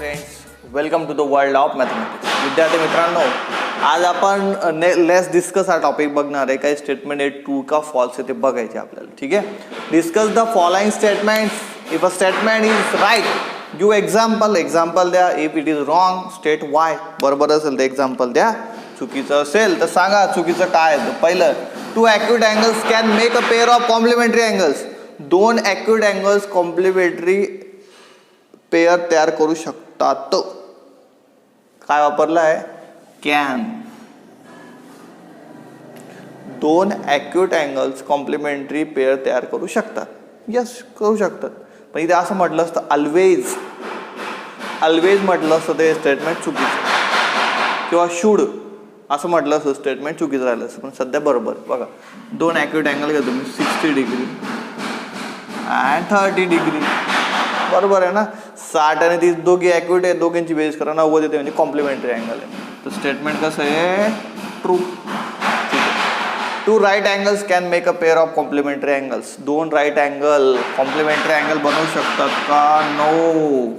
Friends, welcome to the world of mathematics. विद्यार्थी मित्रांनो, आज आपण लेट्स डिस्कस हा टॉपिक बघणार आहे. काही स्टेटमेंट आहे ट्रू का फॉल्स आहे ते बघायचे आपल्याला. ठीक आहे, discuss the following statements. If a statement is right give example द्या. If it is wrong state why. बरोबर असेल तर एक्झाम्पल द्या, चुकीचं असेल तर सांगा चुकीचं काय आहे. पहिलं, two accurate angles can make a pair of complementary angles. दोन ॲक्युरेट अँगल्स कॉम्प्लिमेंटरी पेअर तयार करू शकतात. काय वापरलं आहे? कॅन. दोन ॲक्युरेट अँगल्स कॉम्प्लिमेंटरी पेअर तयार करू शकतात. यस, करू शकतात. पण इथे असं म्हटलं असतं ऑलवेज म्हटलं असतं ते स्टेटमेंट चुकीचं, किंवा शुड असं म्हटलं असतं स्टेटमेंट चुकीचं राहिलं असतं. पण सध्या बरोबर. बघा, दोन ॲक्युरेट अँगल घ्या तुम्ही, 60 डिग्री अँड 30 डिग्री. बरोबर आहे ना. 60 आणि 30 दोघी ॲक्युरेट आहे, दोघांची बेरीज करा 90 येते, म्हणजे कॉम्प्लिमेंटरी अँगल आहे. तर स्टेटमेंट कसं आहे? True. Two right angles can make a pair of complementary angles. दोन राईट अँगल कॉम्प्लिमेंटरी अँगल बनवू शकतात का? No,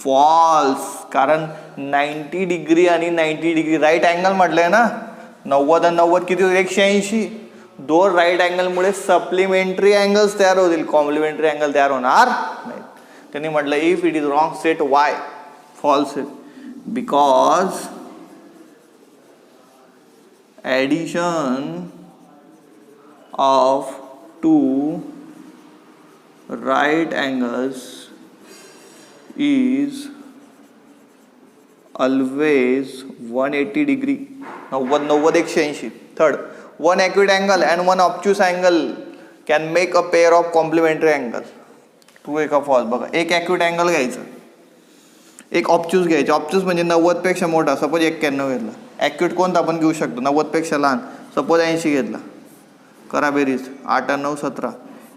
false. कारण 90 डिग्री आणि 90 डिग्री राईट अँगल म्हटलंय ना. 90 आणि 90 किती होईल? 180. दोन राईट अँगलमुळे सप्लिमेंटरी अँगल्स तयार होतील, कॉम्प्लिमेंटरी अँगल तयार होणार नाही. त्यांनी म्हटलं if it is wrong state why. False आहे. Because addition of two right angles is always 180 degree. 90 180. Third, one accurate angle and one obtuse angle can make a pair of complementary angle. True आहे का false? बघा, एक accurate angle घ्यायचं, एक obtuse घ्यायचं. Obtuse म्हणजे 90 पेक्षा मोठा. सपोज 91 घेतला. ॲक्युरेट कोणता आपण घेऊ शकतो? 90 पेक्षा लहान. सपोज 80 घेतला. करा बेरीज. 8 आणि 9 17,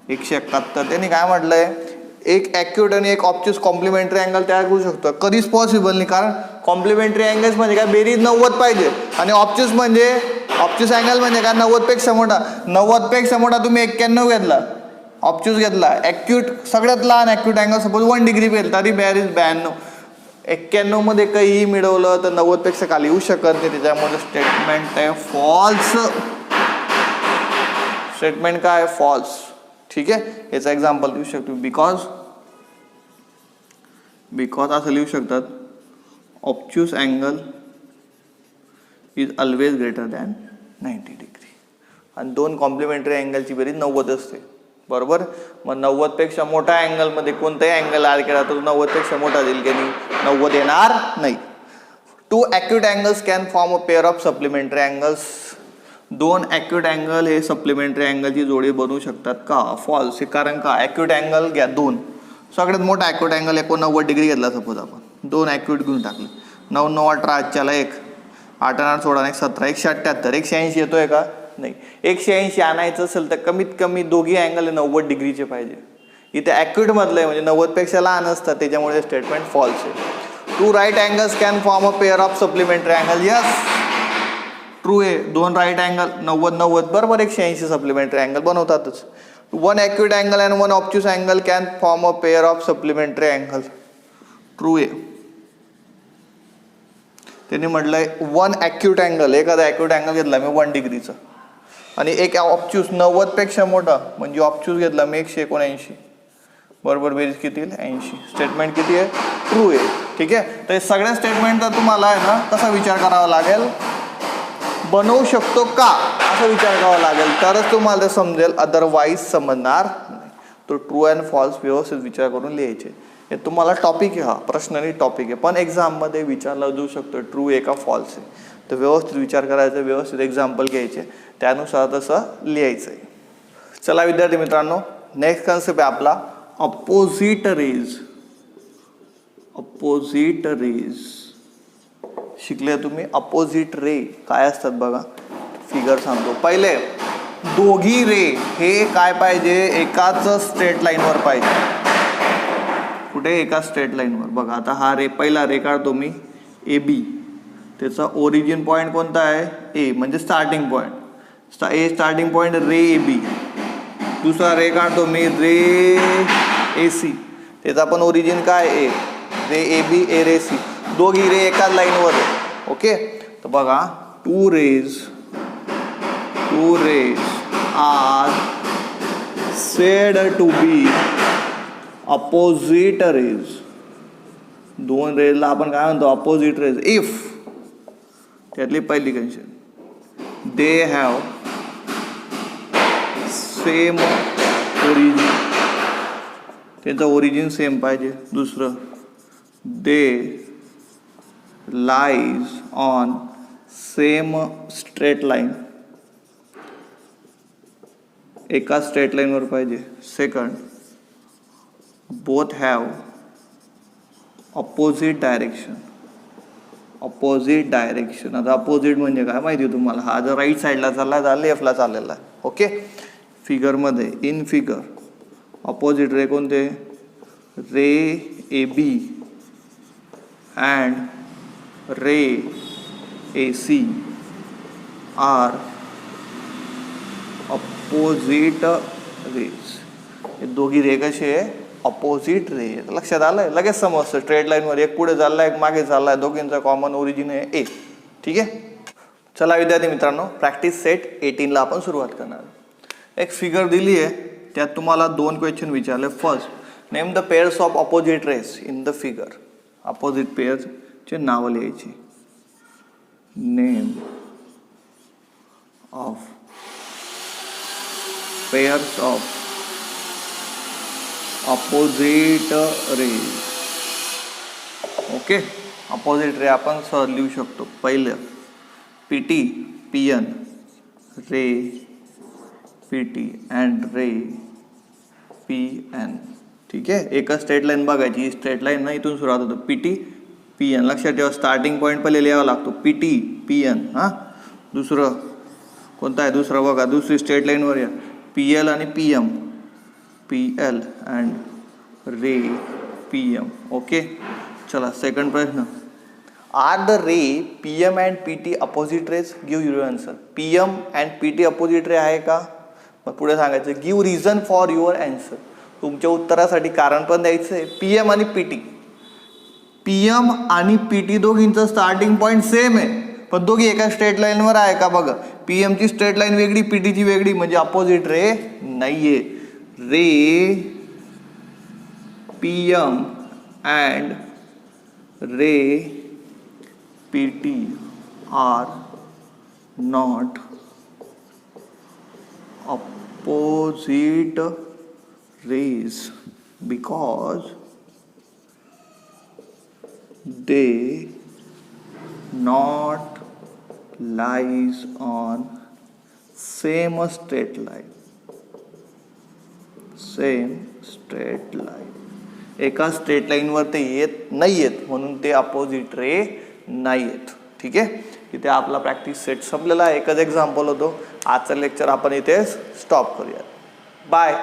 171. त्यांनी काय म्हटलंय? एक ॲक्युरेट आणि एक ऑब्ट्यूस कॉम्प्लिमेंटरी अँगल तयार करू शकतो. कधीच पॉसिबल नाही, कारण कॉम्प्लिमेंटरी अँगल्स म्हणजे काय? बेरीज 90 पाहिजे. आणि ऑब्ट्यूस अँगल म्हणजे काय? 90 पेक्षा मोठा. 90 पेक्षा मोठा तुम्ही 91 घेतला, ऑब्ट्यूस घेतला. ॲक्युरेट सगळ्यात लहान ॲक्युरेट अँगल सपोज 1 डिग्री पेल, तरी बेरीज 92. 91 मध्ये काहीही मिळवलं तर 90 पेक्षा खाली येऊ शकत नाही. त्याच्यामध्ये स्टेटमेंट आहे फॉल्स. स्टेटमेंट काय? फॉल्स. ठीक आहे, याचा एक्झाम्पल देऊ शकतो. बिकॉज असं लिहू शकतात, obtuse angle is always greater than 90 degree. आणि दोन कॉम्प्लिमेंटरी अँगलची बेरीज 90 असते. बरोबर. मग 90 पेक्षा मोठ्या अँगलमध्ये कोणताही अँगल ॲड केला तर 90 पेक्षा मोठा देईल की नाही? 90 येणार नाही. Two accurate angles can form a pair of supplementary angles. दोन ॲक्युरेट अँगल हे सप्लिमेंटरी अँगलची जोडी बनवू शकतात का? फॉल्स. कारण का? ॲक्युरेट अँगल घ्या दोन. सगळ्यात मोठा ॲक्युरेट अँगल 89 डिग्री घेतला. सपोज आपण दोन ॲक्युरेट घेऊन टाकले. 9 9 18 8च्याला 1, 8 8 16 1 17, 178. 180 येतोय का? नाही. 180 आणायचं असेल तर कमीत कमी दोघी अँगल 90 डिग्रीचे पाहिजे. इथे ॲक्युरेट मधलं आहे म्हणजे 90 पेक्षा लहान असतात, त्याच्यामुळे स्टेटमेंट फॉल्स आहे. Two right angles can form a pair of supplementary angle. Yes, true आहे. दोन राईट अँगल 90 90 बरोबर 180 सप्लिमेंटरी अँगल बनवतातच. One accurate angle and one obtuse angle can form a pair of supplementary angle. True आहे. त्यांनी म्हटलंय one accurate angle, एखादा accurate angle घेतला मी 1 डिग्रीचा, आणि एक ऑब्ट्यूस 90 पेक्षा मोठा म्हणजे ऑब्ट्यूस घेतला मी 179. बरोबर बेरीज किती येईल? 80. स्टेटमेंट किती आहे? ट्रू आहे. ठीक आहे. तर सगळ्या स्टेटमेंटचा तुम्हाला आहे ना कसा विचार करावा लागेल? बनवू शकतो का असा विचार करावा लागेल, तरच तुम्हाला ते समजेल. अदरवाईज समजणार नाही. तो ट्रू अँड फॉल्स व्यवस्थित विचार करून लिहायचे. हे तुम्हाला टॉपिक आहे, हा पर्सनली टॉपिक आहे, पण एक्झाममध्ये विचारला जाऊ शकतो ट्रू आहे का फॉल्स आहे. तर व्यवस्थित विचार करायचा, व्यवस्थित एक्झाम्पल घ्यायचे, त्यानुसार तसं लिहायचं आहे. चला विद्यार्थी मित्रांनो, नेक्स्ट कन्सेप्ट आहे आपला अपोजिट रेज. अपोजिट रेज शिकले तुम्ही. अपोजिट रे काय असतात बघा, फिगर सांगतो. पहिले, दोघी रे हे काय पाहिजे? एकाच स्ट्रेट लाईनवर पाहिजे. कुठे? एका स्ट्रेट लाईनवर. बघा आता हा रे, पहिला रे काढतो मी ए बी. त्याचा ओरिजिन पॉईंट कोणता आहे? ए, म्हणजे starting point. A starting point ray A B. दुसरा रे काढतो मी रे ए सी. त्याचा पण ओरिजिन काय? ए. रे A B A ray C, दोघी रे एकाच लाईनवर आहे. ओके, तर बघा two rays are said to be opposite rays. दोन रेजला आपण काय म्हणतो, अपोजिट रेज. इफ, त्यातली पहिली condition, they have same origin, त्यांचं ओरिजिन सेम पाहिजे. दुसरं, they lies on same straight line, एका स्ट्रेट लाईनवर पाहिजे. Second, both have opposite direction. आता अपोजिट म्हणजे काय माहिती आहे तुम्हाला, हा जर राईट साईडला चालला आहे, लेफ्टला चाललेला आहे. ओके, फिगरमध्ये, इन फिगर अपोजिट रे कोणते, ray A B and ray A C are opposite rays. हे दोघी रे कसे आहे, अपोजिट रे. लक्षात आलंय, लगेच समजतं. स्ट्रेट लाईनवर एक पुढे चाललाय, एक मागे चाललाय, दोघींचा कॉमन ओरिजिन आहे ए. ठीक आहे, चला विद्यार्थी मित्रांनो, प्रॅक्टिस सेट 18ला आपण सुरुवात करणार. एक फिगर दिली आहे, त्यात तुम्हाला 2 क्वेश्चन विचारले. First, name the pairs of opposite rays in the figure. Opposite पेअर्सचे नावं लिहायची. Name of pairs of opposite rays. Okay, opposite ray आपण सहज लिहू शकतो. पहिलं, P T P N, ray P T and ray P N. ठीक आहे, एकच स्ट्रेट लाईन बघायची. ही स्ट्रेट लाईन ना इथून सुरुवात होतं, पी टी पी एन. लक्षात ठेवा, स्टार्टिंग पॉईंट पहिले लिहावा लागतो, पी टी पी एन. हां, दुसरं कोणतं आहे, दुसरं बघा, दुसरी स्ट्रेट लाईनवर या, पी एल आणि P M, P L and ray P M. Okay, चला सेकंड प्रश्न, are the ray P M and P T opposite rays. Give your answer. P M and P T opposite ray आहे का, मग पुढे सांगायचं give reason for your answer. तुमच्या उत्तरासाठी कारण पण द्यायचं आहे. पी एम आणि पी टी, पी एम आणि पी टी दोघींचं स्टार्टिंग पॉईंट सेम आहे, पण दोघी एका स्ट्रेट लाईनवर आहे का बघा. पी एमची स्ट्रेट लाईन वेगळी, पी टीची वेगळी, म्हणजे अपोजिट रे नाहीये. Ray P M and ray P T are not opposite rays because they not lies on same straight line. एका स्ट्रेट लाईनवर ते येत नाही आहेत, म्हणून ते अपोजिट रे नाही आहेत. ठीक आहे, इथे आपला प्रॅक्टिस सेट संपलेला आहे. एकच एक्झाम्पल होतो. आजचं लेक्चर आपण इथे स्टॉप करूया. बाय.